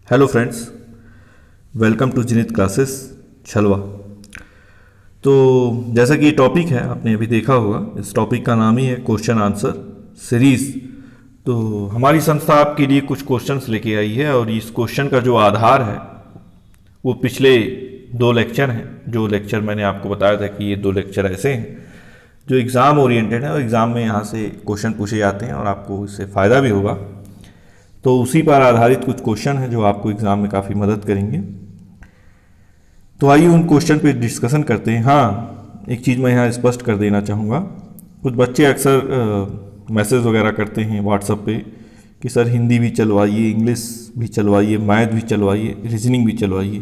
Hello friends, welcome to Jinit classes छलवा। तो जैसा कि ये टॉपिक है, आपने अभी देखा होगा, इस टॉपिक का नाम ही है क्वेश्चन आंसर सीरीज़। तो हमारी संस्था आपके लिए कुछ क्वेश्चंस लेके आई है और इस क्वेश्चन का जो आधार है वो पिछले 2 लेक्चर हैं। जो लेक्चर मैंने आपको बताया था कि ये 2 लेक्चर ऐसे हैं जो एग्ज़ाम ओरिएंटेड है और एग्ज़ाम में यहाँ से क्वेश्चन पूछे जाते हैं और आपको इससे फ़ायदा भी होगा। तो उसी पर आधारित कुछ क्वेश्चन हैं जो आपको एग्ज़ाम में काफ़ी मदद करेंगे। तो आइए उन क्वेश्चन पे डिस्कशन करते हैं। हाँ, एक चीज़ मैं यहाँ स्पष्ट कर देना चाहूँगा, कुछ बच्चे अक्सर मैसेज वगैरह करते हैं व्हाट्सएप पे कि सर हिंदी भी चलवाइए, इंग्लिश भी चलवाइए, मैथ भी चलवाइए, रीजनिंग भी चलवाइए।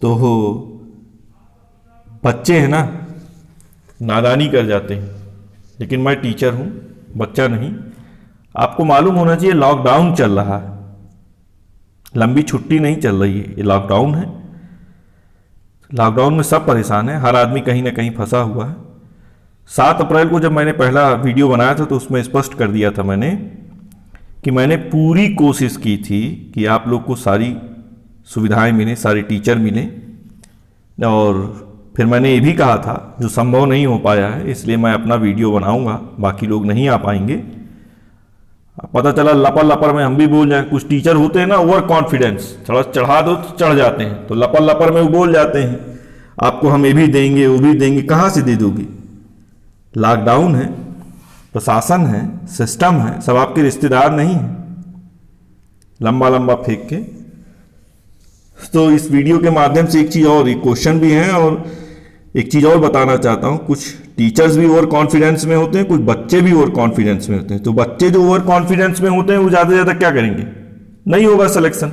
तो बच्चे हैं ना, नादानी कर जाते हैं, लेकिन मैं टीचर हूँ, बच्चा नहीं। आपको मालूम होना चाहिए लॉकडाउन चल रहा है, लंबी छुट्टी नहीं चल रही है, ये लॉकडाउन है। लॉकडाउन में सब परेशान है, हर आदमी कहीं ना कहीं फंसा हुआ है। 7 अप्रैल को जब मैंने पहला वीडियो बनाया था तो उसमें स्पष्ट कर दिया था मैंने कि मैंने पूरी कोशिश की थी कि आप लोग को सारी सुविधाएं मिलें, सारे टीचर मिलें। और फिर मैंने ये भी कहा था जो संभव नहीं हो पाया है इसलिए मैं अपना वीडियो बनाऊंगा, बाकी लोग नहीं आ पाएंगे। पता चला लपर लपर में हम भी बोल जाए। कुछ टीचर होते हैं ना ओवर कॉन्फिडेंस, थोड़ा चढ़ा दो तो चढ़ जाते हैं, तो लपर लपर में वो बोल जाते हैं आपको हम ये भी देंगे वो भी देंगे। कहाँ से दे दोगे? लॉकडाउन है, प्रशासन है, सिस्टम है, सब आपके रिश्तेदार नहीं है लंबा लंबा फेंक के। तो इस वीडियो के माध्यम से एक चीज़ और, एक क्वेश्चन भी है और एक चीज़ और बताना चाहता हूँ। कुछ टीचर्स भी ओवर कॉन्फिडेंस में होते हैं, कुछ बच्चे भी ओवर कॉन्फिडेंस में होते हैं। तो बच्चे जो ओवर कॉन्फिडेंस में होते हैं वो ज़्यादा से ज़्यादा क्या करेंगे? नहीं होगा सिलेक्शन।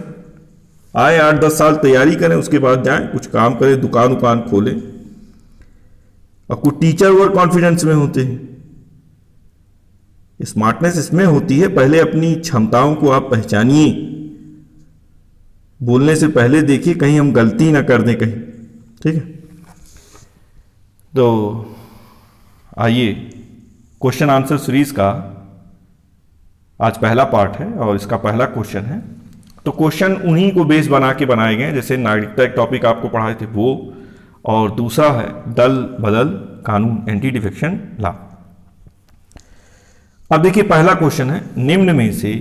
आए 8-10 साल तैयारी करें, उसके बाद जाएं कुछ काम करें, दुकान उकान खोलें। और कुछ टीचर ओवर कॉन्फिडेंस में होते हैं। स्मार्टनेस इसमें होती है, पहले अपनी क्षमताओं को आप पहचानिए, बोलने से पहले देखिए कहीं हम गलती ना कर दें कहीं। ठीक है, तो आइए क्वेश्चन आंसर सीरीज का आज पहला पार्ट है और इसका पहला क्वेश्चन है। तो क्वेश्चन उन्हीं को बेस बना के बनाए गए, जैसे नागरिकता एक टॉपिक आपको पढ़ाए थे वो, और दूसरा है दल बदल कानून, एंटी डिफेक्शन लॉ। अब देखिए पहला क्वेश्चन है, निम्न में से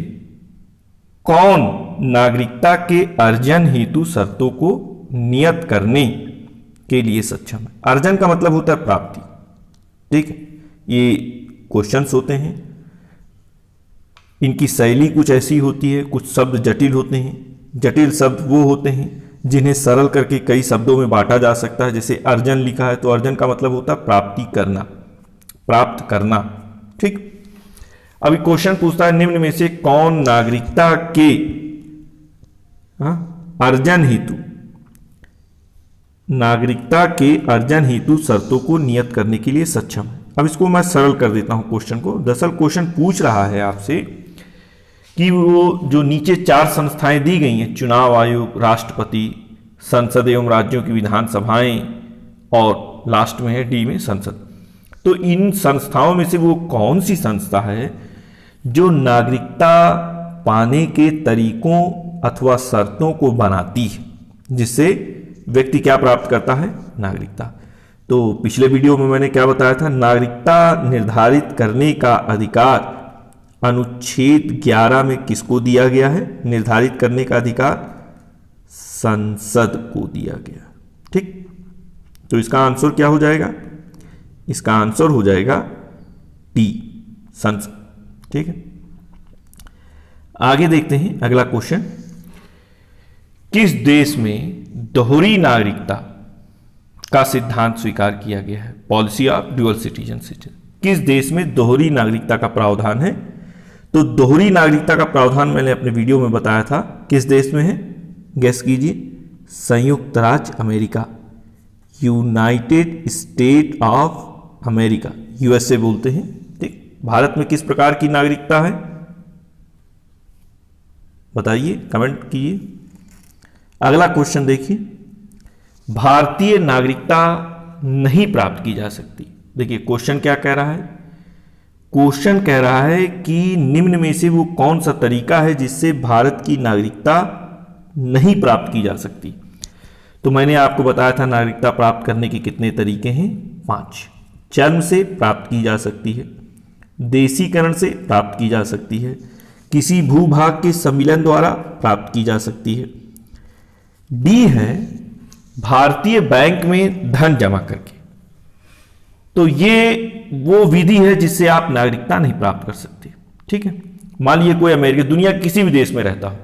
कौन नागरिकता के अर्जन हेतु शर्तों को नियत करने के लिए सक्षम है? अर्जन का मतलब होता है प्राप्ति। ठीक है, ये क्वेश्चंस होते हैं, इनकी शैली कुछ ऐसी होती है, कुछ शब्द जटिल होते हैं। जटिल शब्द वो होते हैं जिन्हें सरल करके कई शब्दों में बांटा जा सकता है। जैसे अर्जन लिखा है तो अर्जन का मतलब होता है प्राप्ति करना, प्राप्त करना। ठीक, अभी क्वेश्चन पूछता है निम्न में से कौन नागरिकता के अर्जन हेतु, नागरिकता के अर्जन हेतु शर्तों को नियत करने के लिए सक्षम है। अब इसको मैं सरल कर देता हूं क्वेश्चन को। दरअसल क्वेश्चन पूछ रहा है आपसे कि वो जो नीचे 4 संस्थाएं दी गई हैं, चुनाव आयोग, राष्ट्रपति, संसद एवं राज्यों की विधानसभाएं और लास्ट में है डी में संसद। तो इन संस्थाओं में से वो कौन सी संस्था है जो नागरिकता पाने के तरीकों अथवा शर्तों को बनाती है, जिससे व्यक्ति क्या प्राप्त करता है? नागरिकता। तो पिछले वीडियो में मैंने क्या बताया था? नागरिकता निर्धारित करने का अधिकार अनुच्छेद 11 में किसको दिया गया है? निर्धारित करने का अधिकार संसद को दिया गया। ठीक, तो इसका आंसर क्या हो जाएगा? इसका आंसर हो जाएगा टी, संसद। ठीक है, आगे देखते हैं अगला क्वेश्चन। किस देश में दोहरी नागरिकता का सिद्धांत स्वीकार किया गया है? Policy of dual citizenship. किस देश में दोहरी नागरिकता का प्रावधान है? तो दोहरी नागरिकता का प्रावधान मैंने अपने वीडियो में बताया था, किस देश में है? गेस कीजिए। संयुक्त राज्य America, United state of America, USA बोलते हैं। ठीक, भारत में किस प्रकार की नागरिकता है बताइए, कमेंट कीजिए। अगला क्वेश्चन देखिए, भारतीय नागरिकता नहीं प्राप्त की जा सकती। देखिए क्वेश्चन क्या कह रहा है, क्वेश्चन कह रहा है कि निम्न में से वो कौन सा तरीका है जिससे भारत की नागरिकता नहीं प्राप्त की जा सकती। तो मैंने आपको बताया था नागरिकता प्राप्त करने के कितने तरीके हैं, 5। जन्म से प्राप्त की जा सकती है, देशीकरण से प्राप्त की जा सकती है, किसी भूभाग के सम्मिलन द्वारा प्राप्त की जा सकती है, डी है भारतीय बैंक में धन जमा करके। तो ये वो विधि है जिससे आप नागरिकता नहीं प्राप्त कर सकते। ठीक है, मान लीजिए कोई अमेरिका, दुनिया किसी भी देश में रहता हो,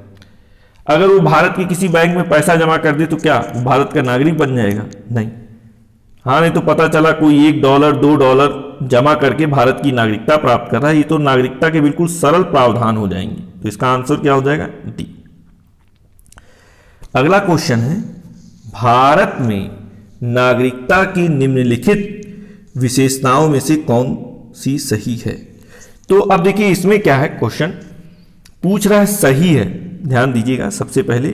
अगर वो भारत के किसी बैंक में पैसा जमा कर दे तो क्या वो भारत का नागरिक बन जाएगा? नहीं। हाँ, नहीं तो पता चला कोई $1 $2 जमा करके भारत की नागरिकता प्राप्त कर रहा है, ये तो नागरिकता के बिल्कुल सरल प्रावधान हो जाएंगे। तो इसका आंसर क्या हो जाएगा? डी। अगला क्वेश्चन है, भारत में नागरिकता की निम्नलिखित विशेषताओं में से कौन सी सही है? तो अब देखिए इसमें क्या है, क्वेश्चन पूछ रहा है सही है। ध्यान दीजिएगा, सबसे पहले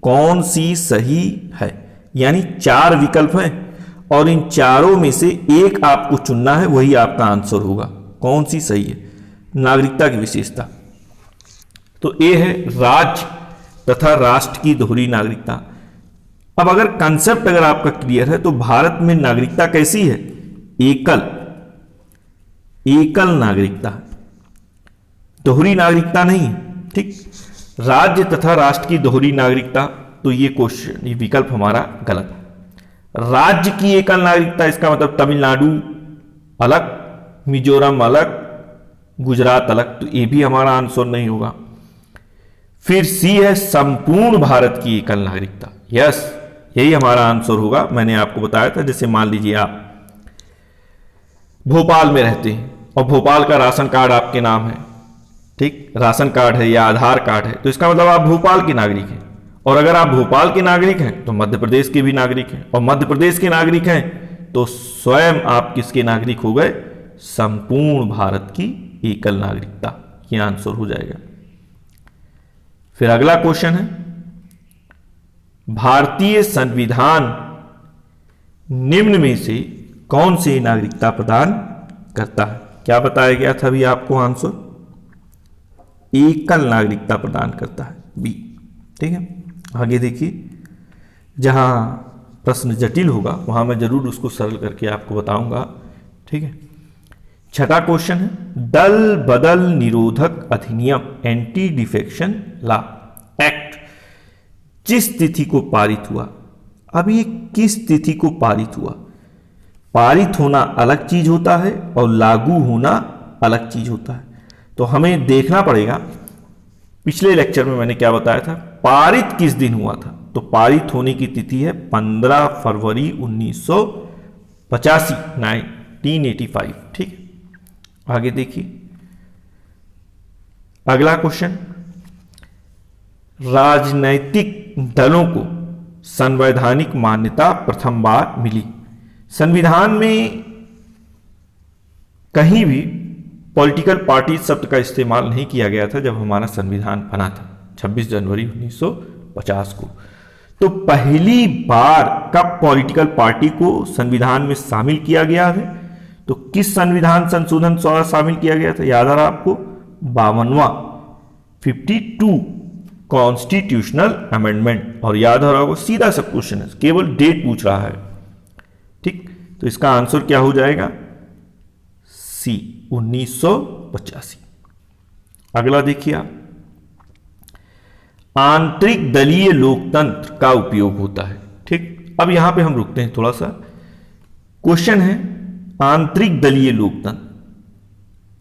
कौन सी सही है, यानी 4 विकल्प हैं और इन चारों में से एक आपको चुनना है, वही आपका आंसर होगा। कौन सी सही है? नागरिकता की विशेषता तो ए है राज्य तथा राष्ट्र की दोहरी नागरिकता। अब अगर कंसेप्ट अगर आपका क्लियर है तो भारत में नागरिकता कैसी है? एकल नागरिकता, दोहरी नागरिकता नहीं है। ठीक, राज्य तथा राष्ट्र की दोहरी नागरिकता, तो ये क्वेश्चन, ये विकल्प हमारा गलत है। राज्य की एकल नागरिकता, इसका मतलब तमिलनाडु अलग, मिजोरम अलग, गुजरात अलग, तो ये भी हमारा आंसर नहीं होगा। फिर सी है संपूर्ण भारत की एकल नागरिकता। यस, यही हमारा आंसर होगा। मैंने आपको बताया था, जैसे मान लीजिए आप भोपाल में रहते हैं और भोपाल का राशन कार्ड आपके नाम है, ठीक, राशन कार्ड है या आधार कार्ड है, तो इसका मतलब आप भोपाल के नागरिक हैं। और अगर आप भोपाल के नागरिक हैं तो मध्य प्रदेश के भी नागरिक हैं, और मध्य प्रदेश के नागरिक हैं तो स्वयं आप किसके नागरिक हो गए? संपूर्ण भारत की एकल नागरिकता। यह आंसर हो जाएगा। फिर अगला क्वेश्चन है, भारतीय संविधान निम्न में से कौन सी नागरिकता प्रदान करता है? क्या बताया गया था अभी आपको आंसर? एकल नागरिकता प्रदान करता है, बी। ठीक है, आगे देखिए, जहां प्रश्न जटिल होगा वहां मैं जरूर उसको सरल करके आपको बताऊंगा। ठीक है, छठा क्वेश्चन है, दल बदल निरोधक अधिनियम एंटी डिफेक्शन लॉ एक्ट जिस तिथि को पारित हुआ। अब ये किस तिथि को पारित हुआ? पारित होना अलग चीज होता है और लागू होना अलग चीज होता है। तो हमें देखना पड़ेगा, पिछले लेक्चर में मैंने क्या बताया था, पारित किस दिन हुआ था। तो पारित होने की तिथि है 15 फरवरी 1985, 1985। ठीक है, आगे देखिए अगला क्वेश्चन, राजनैतिक दलों को संवैधानिक मान्यता प्रथम बार मिली। संविधान में कहीं भी पॉलिटिकल पार्टी शब्द का इस्तेमाल नहीं किया गया था जब हमारा संविधान बना था 26 जनवरी 1950 को। तो पहली बार कब पॉलिटिकल पार्टी को संविधान में शामिल किया गया है? तो किस संविधान संशोधन द्वारा शामिल किया गया था? याद आ रहा आपको, 52वां 52 कॉन्स्टिट्यूशनल अमेंडमेंट। और याद आ रहा होगा, सीधा सा क्वेश्चन है, केवल डेट पूछ रहा है। ठीक, तो इसका आंसर क्या हो जाएगा? सी, 1985। अगला देखिए आप, आंतरिक दलीय लोकतंत्र का उपयोग होता है। ठीक, अब यहां पे हम रुकते हैं थोड़ा सा। क्वेश्चन है आंतरिक दलीय लोकतंत्र,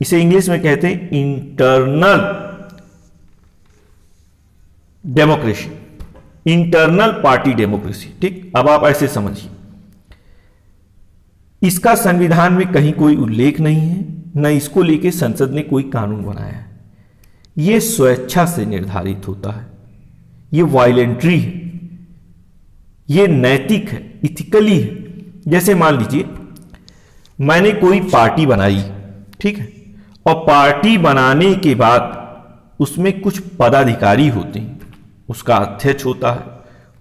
इसे इंग्लिश में कहते हैं internal democracy, internal party democracy. ठीक, अब आप ऐसे समझिए, इसका संविधान में कहीं कोई उल्लेख नहीं है, न इसको लेके संसद ने कोई कानून बनाया है। यह स्वेच्छा से निर्धारित होता है, यह वायलेंट्री है, यह नैतिक है, इथिकली है। जैसे मान लीजिए मैंने कोई पार्टी बनाई, ठीक है, और पार्टी बनाने के बाद उसमें कुछ पदाधिकारी होते हैं, उसका अध्यक्ष होता है,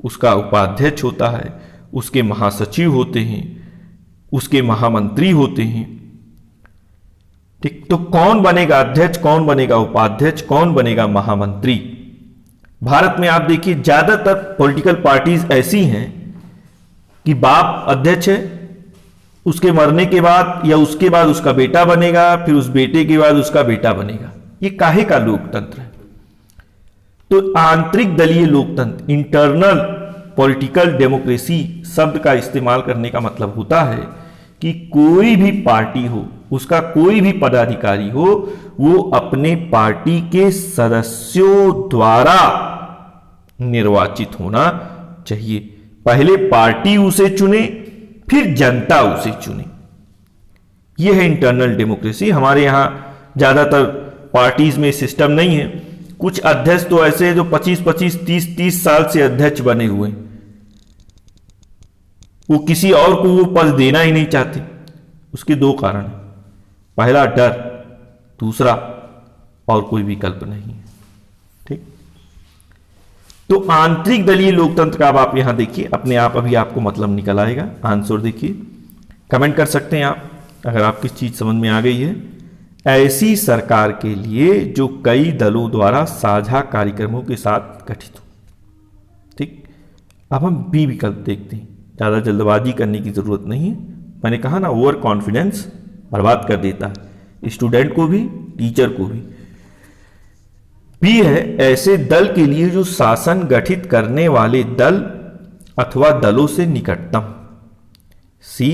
उसका उपाध्यक्ष होता है, उसके महासचिव होते हैं, उसके महामंत्री होते हैं। ठीक, तो कौन बनेगा अध्यक्ष, कौन बनेगा उपाध्यक्ष, कौन बनेगा महामंत्री? भारत में आप देखिए ज्यादातर पॉलिटिकल पार्टीज ऐसी हैं कि बाप अध्यक्ष है, उसके मरने के बाद या उसके बाद उसका बेटा बनेगा, फिर उस बेटे के बाद उसका बेटा बनेगा। ये काहे का लोकतंत्र है? तो आंतरिक दलीय लोकतंत्र, इंटरनल पॉलिटिकल डेमोक्रेसी शब्द का इस्तेमाल करने का मतलब होता है कि कोई भी पार्टी हो, उसका कोई भी पदाधिकारी हो, वो अपने पार्टी के सदस्यों द्वारा निर्वाचित होना चाहिए। पहले पार्टी उसे चुने, फिर जनता उसे चुने। यह है इंटरनल डेमोक्रेसी। हमारे यहां ज्यादातर पार्टीज में सिस्टम नहीं है। कुछ अध्यक्ष तो ऐसे हैं जो 25-25, 30-30 साल से अध्यक्ष बने हुए हैं, वो किसी और को वो पद देना ही नहीं चाहते। उसके दो कारण हैं, पहला डर, दूसरा और कोई विकल्प नहीं है। ठीक, तो आंतरिक दलीय लोकतंत्र का अब आप यहां देखिए, अपने आप अभी आपको मतलब निकल आएगा। आंसर देखिए, कमेंट कर सकते हैं आप अगर आप किस चीज समझ में आ गई है। ऐसी सरकार के लिए जो कई दलों द्वारा साझा कार्यक्रमों के साथ गठित हो। ठीक, अब हम बी विकल्प देखते हैं। ज्यादा जल्दबाजी करने की जरूरत नहीं है। मैंने कहा ना, ओवर कॉन्फिडेंस बर्बाद कर देता है, स्टूडेंट को भी, टीचर को भी। बी है ऐसे दल के लिए जो शासन गठित करने वाले दल अथवा दलों से निकटतम। सी,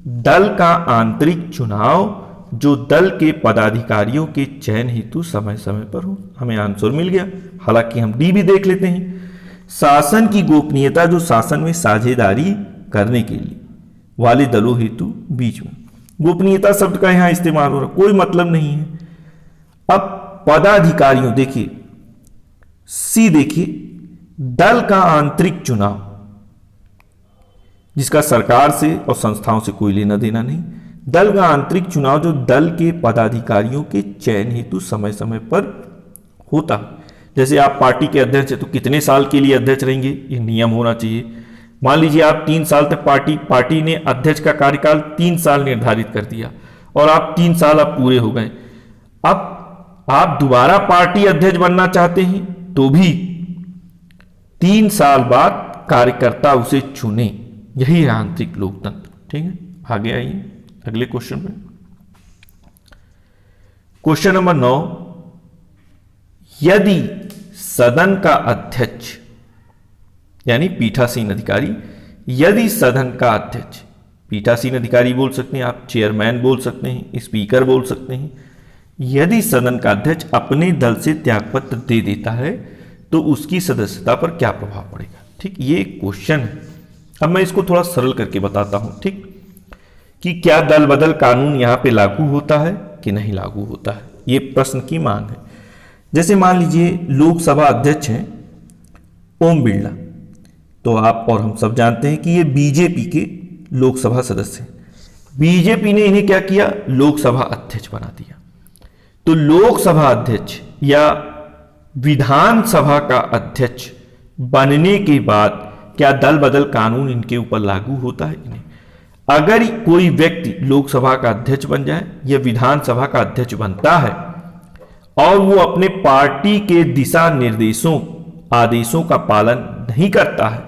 दल का आंतरिक चुनाव जो दल के पदाधिकारियों के चयन हेतु समय समय पर हो। हमें आंसर मिल गया। हालांकि हम डी भी देख लेते हैं। शासन की गोपनीयता जो शासन में साझेदारी करने के लिए वाले दलों हेतु बीच में। गोपनीयता शब्द का यहां इस्तेमाल हो रहा, कोई मतलब नहीं है। अब पदाधिकारियों देखिए, सी देखिए, दल का आंतरिक चुनाव जिसका सरकार से और संस्थाओं से कोई लेना देना नहीं। दल का आंतरिक चुनाव जो दल के पदाधिकारियों के चयन हेतु समय समय पर होता। जैसे आप पार्टी के अध्यक्ष हैं तो कितने साल के लिए अध्यक्ष रहेंगे, ये नियम होना चाहिए। मान लीजिए आप 3 साल तक पार्टी ने अध्यक्ष का कार्यकाल 3 साल निर्धारित कर दिया और आप 3 साल अब पूरे हो गए। अब आप दोबारा पार्टी अध्यक्ष बनना चाहते हैं तो भी 3 साल बाद कार्यकर्ता उसे चुने। यही है आंतरिक लोकतंत्र। ठीक है, आगे आइए अगले क्वेश्चन पे। क्वेश्चन नंबर 9, यदि सदन का अध्यक्ष यानी पीठासीन अधिकारी, यदि सदन का अध्यक्ष, पीठासीन अधिकारी बोल सकते हैं आप, चेयरमैन बोल सकते हैं, स्पीकर बोल सकते हैं, यदि सदन का अध्यक्ष अपने दल से त्यागपत्र दे देता है तो उसकी सदस्यता पर क्या प्रभाव पड़ेगा? ठीक, ये क्वेश्चन है। अब मैं इसको थोड़ा सरल करके बताता हूं। ठीक, कि क्या दल बदल कानून यहां पे लागू होता है कि नहीं लागू होता है, ये प्रश्न की मांग है। जैसे मान लीजिए लोकसभा अध्यक्ष हैं ओम बिरला, तो आप और हम सब जानते हैं कि ये बीजेपी के लोकसभा सदस्य हैं। बीजेपी ने इन्हें क्या किया, लोकसभा अध्यक्ष बना दिया। तो लोकसभा अध्यक्ष या विधानसभा का अध्यक्ष बनने के बाद क्या दल बदल कानून इनके ऊपर लागू होता है कि नहीं? अगर कोई व्यक्ति लोकसभा का अध्यक्ष बन जाए या विधानसभा का अध्यक्ष बनता है और वो अपने पार्टी के दिशा निर्देशों, आदेशों का पालन नहीं करता है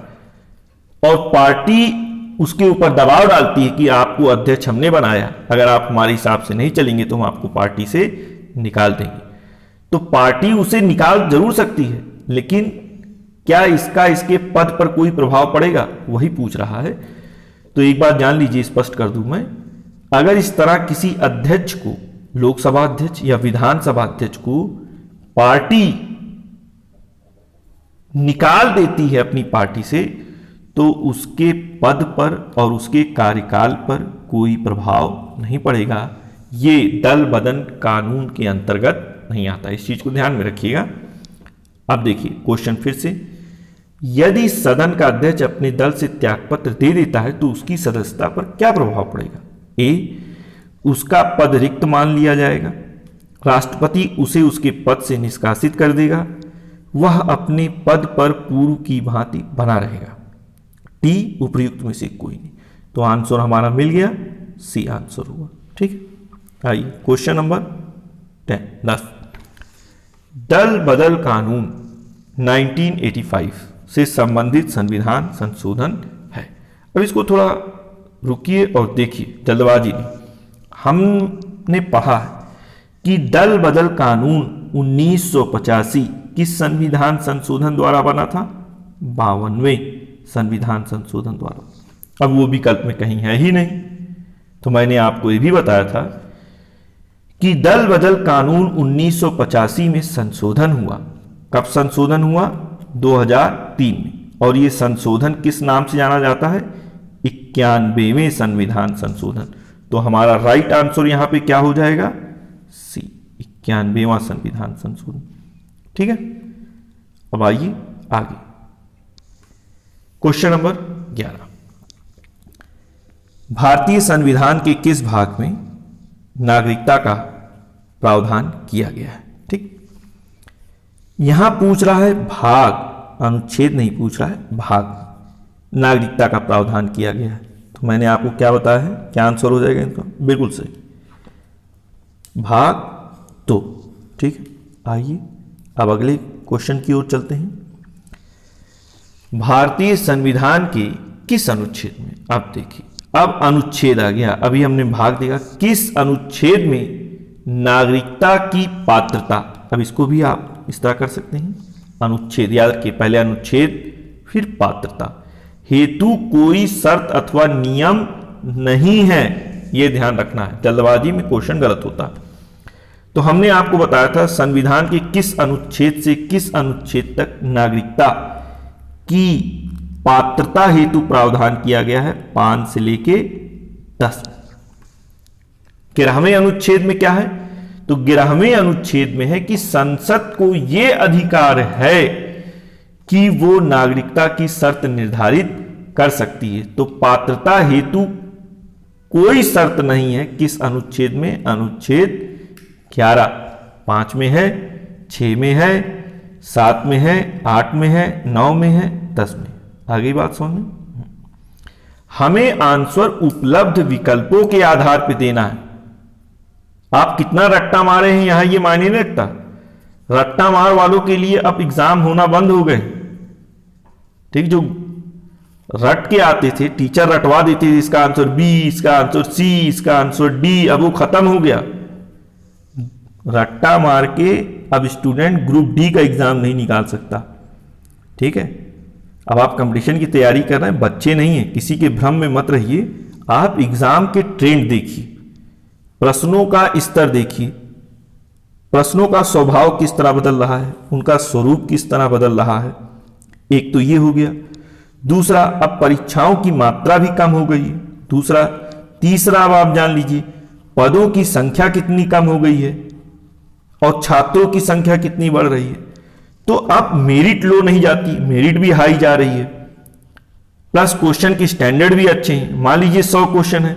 और पार्टी उसके ऊपर दबाव डालती है कि आपको अध्यक्ष हमने बनाया, अगर आप हमारे हिसाब से नहीं चलेंगे तो हम आपको पार्टी से निकाल देंगे, तो पार्टी उसे निकाल जरूर सकती है, लेकिन क्या इसका इसके पद पर कोई प्रभाव पड़ेगा, वही पूछ रहा है। तो एक बात जान लीजिए, स्पष्ट कर दूं मैं, अगर इस तरह किसी अध्यक्ष को, लोकसभा अध्यक्ष या विधानसभा अध्यक्ष को पार्टी निकाल देती है अपनी पार्टी से, तो उसके पद पर और उसके कार्यकाल पर कोई प्रभाव नहीं पड़ेगा। ये दल बदल कानून के अंतर्गत नहीं आता, इस चीज को ध्यान में रखिएगा। अब देखिए क्वेश्चन फिर से, यदि सदन का अध्यक्ष अपने दल से त्यागपत्र दे देता है तो उसकी सदस्यता पर क्या प्रभाव पड़ेगा? ए, उसका पद रिक्त मान लिया जाएगा, राष्ट्रपति उसे उसके पद से निष्कासित कर देगा, वह अपने पद पर पूर्व की भांति बना रहेगा। टी, उपर्युक्त में से कोई नहीं। तो आंसर हमारा मिल गया, सी आंसर हुआ। ठीक है, आइए क्वेश्चन नंबर 10। दल बदल कानून 1985 से संबंधित संविधान संशोधन है। अब इसको थोड़ा रुकिए और देखिए, जल्दबाजी नहीं। हमने पढ़ा है कि दल बदल कानून 1985 किस संविधान संशोधन द्वारा बना था? 52वें संविधान संशोधन द्वारा। अब वो विकल्प में कहीं है ही नहीं, तो मैंने आपको ये भी बताया था कि दल बदल कानून 1985 में संशोधन हुआ। कब संशोधन हुआ? 2003 में। और ये संशोधन किस नाम से जाना जाता है? 91वें संविधान संशोधन। तो हमारा राइट आंसर यहां पे क्या हो जाएगा? सी, 91वां संविधान संशोधन। ठीक है, अब आइए आगे क्वेश्चन नंबर 11। भारतीय संविधान के किस भाग में नागरिकता का प्रावधान किया गया है? ठीक, यहां पूछ रहा है भाग, अनुच्छेद नहीं पूछ रहा है, भाग नागरिकता का प्रावधान किया गया है। तो मैंने आपको क्या बताया है, क्या आंसर हो जाएगा इनका? बिल्कुल सही, भाग 2। ठीक है, आइए अब अगले क्वेश्चन की ओर चलते हैं। भारतीय संविधान के किस अनुच्छेद में? अब देखिए, अब अनुच्छेद आ गया। अभी हमने भाग देखा, किस अनुच्छेद में नागरिकता की पात्रता। अब इसको भी आप इस तरह कर सकते हैं, अनुच्छेद याद रखिए, पहले अनुच्छेद फिर पात्रता। हेतु कोई शर्त अथवा नियम नहीं है, यह ध्यान रखना है, जल्दबाजी में क्वेश्चन गलत होता है। तो हमने आपको बताया था संविधान के किस अनुच्छेद से किस अनुच्छेद तक नागरिकता की पात्रता हेतु प्रावधान किया गया है? 5 से लेके 10। 11वें अनुच्छेद में क्या है? तो 11वें अनुच्छेद में है कि संसद को यह अधिकार है कि वो नागरिकता की शर्त निर्धारित कर सकती है। तो पात्रता हेतु कोई शर्त नहीं है। किस अनुच्छेद में? अनुच्छेद 11। 5 में है, 6 में है, 7 में है, 8 में है, 9 में है, 10 में। आगे बात समझ में? हमें आंसर उपलब्ध विकल्पों के आधार पर देना है। आप कितना रट्टा मारे हैं यहां ये मायने नहीं रखता। रट्टा मार वालों के लिए अब एग्जाम होना बंद हो गए। ठीक, जो रट के आते थे, टीचर रटवा देते थे, इसका आंसर बी, इसका आंसर सी, इसका आंसर डी, अब वो खत्म हो गया। रट्टा मार के अब स्टूडेंट ग्रुप डी का एग्जाम नहीं निकाल सकता। ठीक है, अब आप कंपटीशन की तैयारी कर रहे हैं, बच्चे नहीं है, किसी के भ्रम में मत रहिए। आप एग्जाम के ट्रेंड देखिए, प्रश्नों का स्तर देखिए, प्रश्नों का स्वभाव किस तरह बदल रहा है, उनका स्वरूप किस तरह बदल रहा है। एक तो ये हो गया। दूसरा, अब परीक्षाओं की मात्रा भी कम हो गई है। दूसरा, तीसरा, अब आप जान लीजिए पदों की संख्या कितनी कम हो गई है और छात्रों की संख्या कितनी बढ़ रही है। तो अब मेरिट लो नहीं जाती, मेरिट भी हाई जा रही है, प्लस क्वेश्चन की स्टैंडर्ड भी अच्छे हैं। मान लीजिए 100 क्वेश्चन है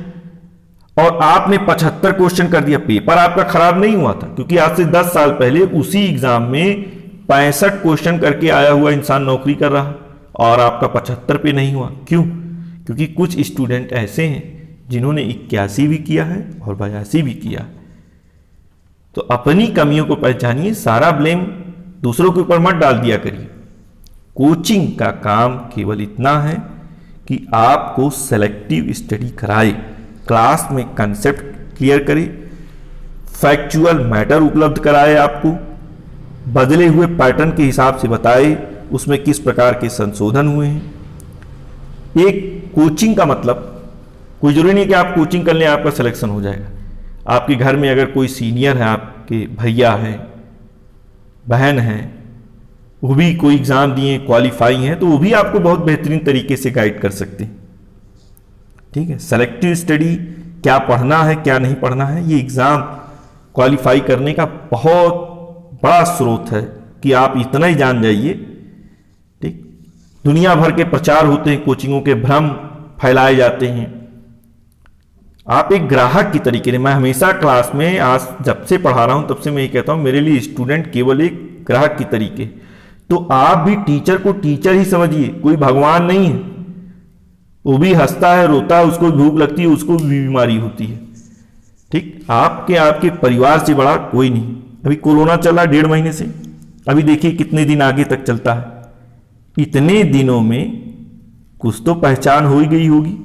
और आपने 75 क्वेश्चन कर दिया, पेपर आपका खराब नहीं हुआ था, क्योंकि आज से 10 साल पहले उसी एग्जाम में 65 क्वेश्चन करके आया हुआ इंसान नौकरी कर रहा और आपका 75 पे नहीं हुआ। क्यों? क्योंकि कुछ स्टूडेंट ऐसे हैं जिन्होंने 81 भी किया है और 82 भी किया। तो अपनी कमियों को पहचानिए, सारा ब्लेम दूसरों के ऊपर मत डाल दिया करिए। कोचिंग का काम केवल इतना है कि आपको सेलेक्टिव स्टडी कराए, क्लास में कंसेप्ट क्लियर करे, फैक्चुअल मैटर उपलब्ध कराए, आपको बदले हुए पैटर्न के हिसाब से बताए उसमें किस प्रकार के संशोधन हुए हैं। एक कोचिंग का मतलब कोई जरूरी नहीं कि आप कोचिंग कर लें आपका सिलेक्शन हो जाएगा। आपके घर में अगर कोई सीनियर है, आपके भैया हैं, बहन हैं, वो भी कोई एग्जाम दिए, क्वालिफाई हैं, तो वो भी आपको बहुत बेहतरीन तरीके से गाइड कर सकते हैं। ठीक है, सेलेक्टिव स्टडी, क्या पढ़ना है क्या नहीं पढ़ना है, ये एग्जाम क्वालिफाई करने का बहुत बड़ा स्रोत है कि आप इतना ही जान जाइए। ठीक, दुनिया भर के प्रचार होते हैं, कोचिंगों के भ्रम फैलाए जाते हैं। आप एक ग्राहक की तरीके से, मैं हमेशा क्लास में आज जब से पढ़ा रहा हूं तब से मैं ये कहता हूं, मेरे लिए स्टूडेंट केवल एक ग्राहक की तरीके। तो आप भी टीचर को टीचर ही समझिए, कोई भगवान नहीं है। वो भी हंसता है, रोता है, उसको भूख लगती है, उसको भी बीमारी होती है। ठीक, आपके परिवार से बड़ा कोई नहीं। अभी कोरोना चला 1.5 महीने से, अभी देखिए कितने दिन आगे तक चलता है। इतने दिनों में कुछ तो पहचान हो ही गई होगी,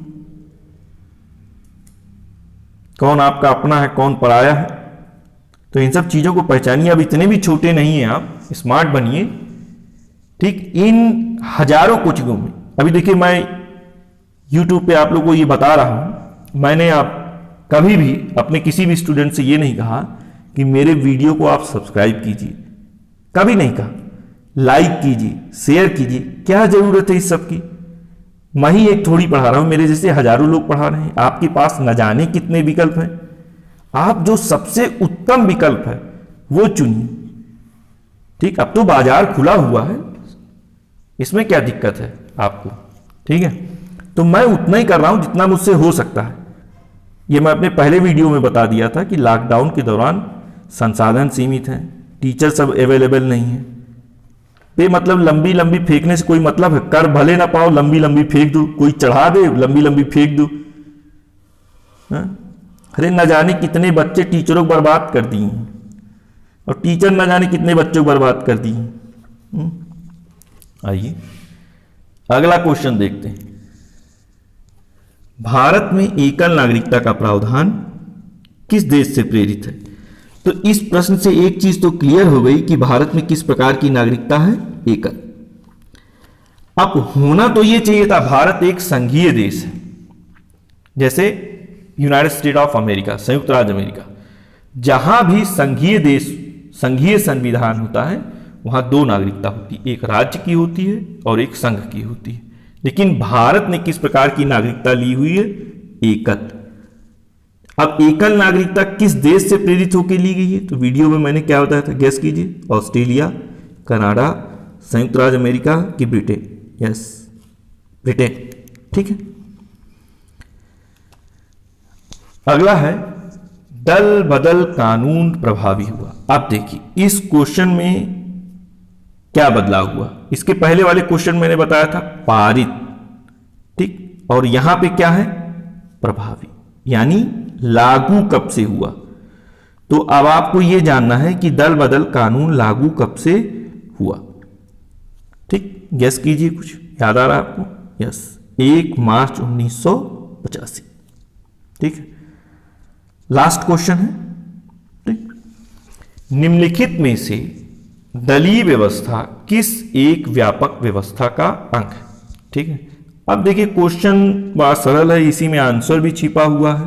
कौन आपका अपना है कौन पराया है। तो इन सब चीजों को पहचानिए। अब इतने भी छोटे नहीं हैं आप, स्मार्ट बनिए। ठीक, इन हजारों कोचिंगों में अभी देखिए मैं YouTube पे आप लोगों को ये बता रहा हूं, मैंने आप कभी भी अपने किसी भी स्टूडेंट से ये नहीं कहा कि मेरे वीडियो को आप सब्सक्राइब कीजिए, कभी नहीं कहा। लाइक कीजिए, शेयर कीजिए, क्या जरूरत है इस सब की। मैं ही एक थोड़ी पढ़ा रहा हूं, मेरे जैसे हजारों लोग पढ़ा रहे हैं। आपके पास न जाने कितने विकल्प हैं, आप जो सबसे उत्तम विकल्प है वो चुनिए। ठीक, अब तो बाजार खुला हुआ है, इसमें क्या दिक्कत है आपको। ठीक है, तो मैं उतना ही कर रहा हूं जितना मुझसे हो सकता है। ये मैं अपने पहले वीडियो में बता दिया था कि लॉकडाउन के दौरान संसाधन सीमित हैं, टीचर सब अवेलेबल नहीं है। मतलब लंबी लंबी फेंकने से कोई मतलब है, कर भले ना पाओ लंबी लंबी फेंक दो, कोई चढ़ा दे लंबी लंबी फेंक दो। अरे न जाने कितने बच्चे टीचरों को बर्बाद कर दिए हैं, और टीचर न जाने कितने बच्चों को बर्बाद कर दिए हैं। आइए अगला क्वेश्चन देखते हैं। भारत में एकल नागरिकता का प्रावधान किस देश से प्रेरित है? तो इस प्रश्न से एक चीज तो क्लियर हो गई कि भारत में किस प्रकार की नागरिकता है, एकल। अब होना तो यह चाहिए था, भारत एक संघीय देश है, जैसे यूनाइटेड स्टेट ऑफ अमेरिका, संयुक्त राज्य अमेरिका। जहां भी संघीय देश, संघीय संविधान होता है, वहां 2 नागरिकता होती है, एक राज्य की होती है और एक संघ की होती है। लेकिन भारत ने किस प्रकार की नागरिकता ली हुई है, एकल। अब एकल नागरिकता किस देश से प्रेरित होकर ली गई है? तो वीडियो में मैंने क्या बताया था, गेस कीजिए। ऑस्ट्रेलिया, कनाडा, संयुक्त राज्य अमेरिका कि ब्रिटेन? Yes, Britain. ठीक है, अगला है दल बदल कानून प्रभावी हुआ। अब देखिए इस क्वेश्चन में क्या बदलाव हुआ। इसके पहले वाले क्वेश्चन मैंने बताया था पारित, ठीक, और यहां पे क्या है, प्रभावी, यानी लागू कब से हुआ। तो अब आपको यह जानना है कि दल बदल कानून लागू कब से हुआ। ठीक, गेस कीजिए, कुछ याद आ रहा है आपको? यस, 1 मार्च 1985। ठीक है, लास्ट क्वेश्चन है। ठीक, निम्नलिखित में से दलीय व्यवस्था किस एक व्यापक व्यवस्था का अंग है? ठीक है, अब देखिए क्वेश्चन बड़ा सरल है, इसी में आंसर भी छिपा हुआ है,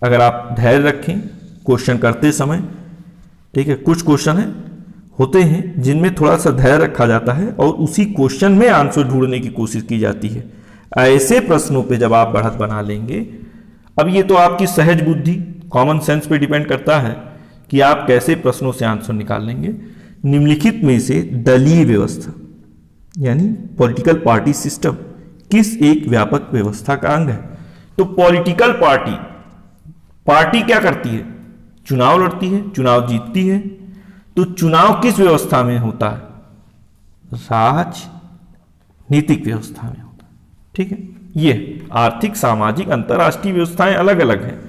अगर आप धैर्य रखें क्वेश्चन करते समय। ठीक है, कुछ क्वेश्चन है होते हैं जिनमें थोड़ा सा धैर्य रखा जाता है और उसी क्वेश्चन में आंसर ढूंढने की कोशिश की जाती है। ऐसे प्रश्नों पे जब आप बढ़त बना लेंगे, अब ये तो आपकी सहज बुद्धि, कॉमन सेंस पे डिपेंड करता है कि आप कैसे प्रश्नों से आंसर निकाल लेंगे। निम्नलिखित में से दलीय व्यवस्था यानी पॉलिटिकल पार्टी सिस्टम किस एक व्यापक व्यवस्था का अंग है? तो पॉलिटिकल पार्टी क्या करती है, चुनाव लड़ती है, चुनाव जीतती है। तो चुनाव किस व्यवस्था में होता है? राजनीतिक व्यवस्था में होता है। ठीक है, ये आर्थिक, सामाजिक, अंतरराष्ट्रीय व्यवस्थाएं अलग अलग हैं।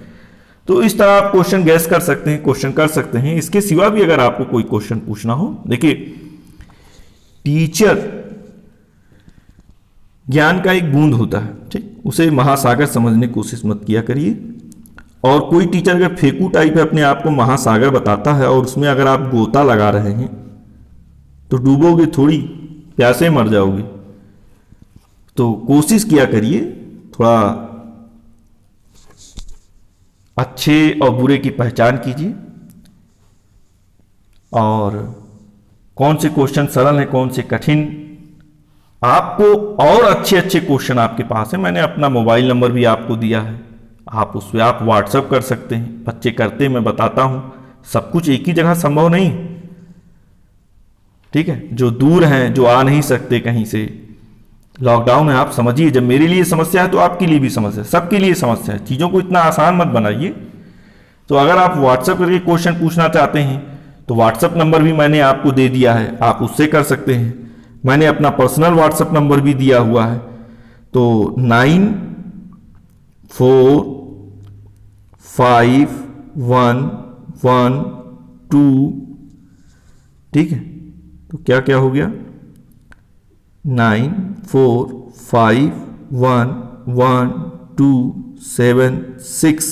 तो इस तरह आप क्वेश्चन गैस कर सकते हैं, क्वेश्चन कर सकते हैं। इसके सिवा भी अगर आपको कोई क्वेश्चन पूछना हो, देखिए टीचर ज्ञान का एक बूंद होता है, ठीक, उसे महासागर समझने की कोशिश मत किया करिए। और कोई टीचर अगर फेंकू टाइप है, अपने आप को महासागर बताता है और उसमें अगर आप गोता लगा रहे हैं तो डूबोगे थोड़ी, प्यासे मर जाओगे। तो कोशिश किया करिए, थोड़ा अच्छे और बुरे की पहचान कीजिए, और कौन से क्वेश्चन सरल हैं, कौन से कठिन। आपको और अच्छे अच्छे क्वेश्चन आपके पास है, मैंने अपना मोबाइल नंबर भी आपको दिया है, आप उस पर आप व्हाट्सएप कर सकते हैं। बच्चे करते मैं बताता हूं, सब कुछ एक ही जगह संभव नहीं। ठीक है, जो दूर हैं, जो आ नहीं सकते कहीं से, लॉकडाउन है, आप समझिए, जब मेरे लिए समस्या है तो आपके लिए भी समस्या है, सबके लिए समस्या है। चीज़ों को इतना आसान मत बनाइए। तो अगर आप व्हाट्सएप करके क्वेश्चन पूछना चाहते हैं तो व्हाट्सएप नंबर भी मैंने आपको दे दिया है, आप उससे कर सकते हैं। मैंने अपना पर्सनल व्हाट्सएप नंबर भी दिया हुआ है, तो 9456 1 1 2, ठीक है, तो क्या क्या हो गया 9 4 5 1 1 2 7 6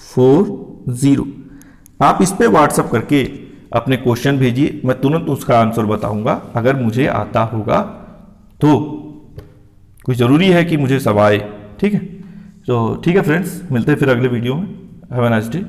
4 0। आप इस पे व्हाट्सअप करके अपने क्वेश्चन भेजिए, मैं तुरंत उसका आंसर बताऊंगा अगर मुझे आता होगा तो। कोई ज़रूरी है कि मुझे सब आए, ठीक है। तो ठीक है फ्रेंड्स, मिलते हैं फिर अगले वीडियो में। Have a nice day.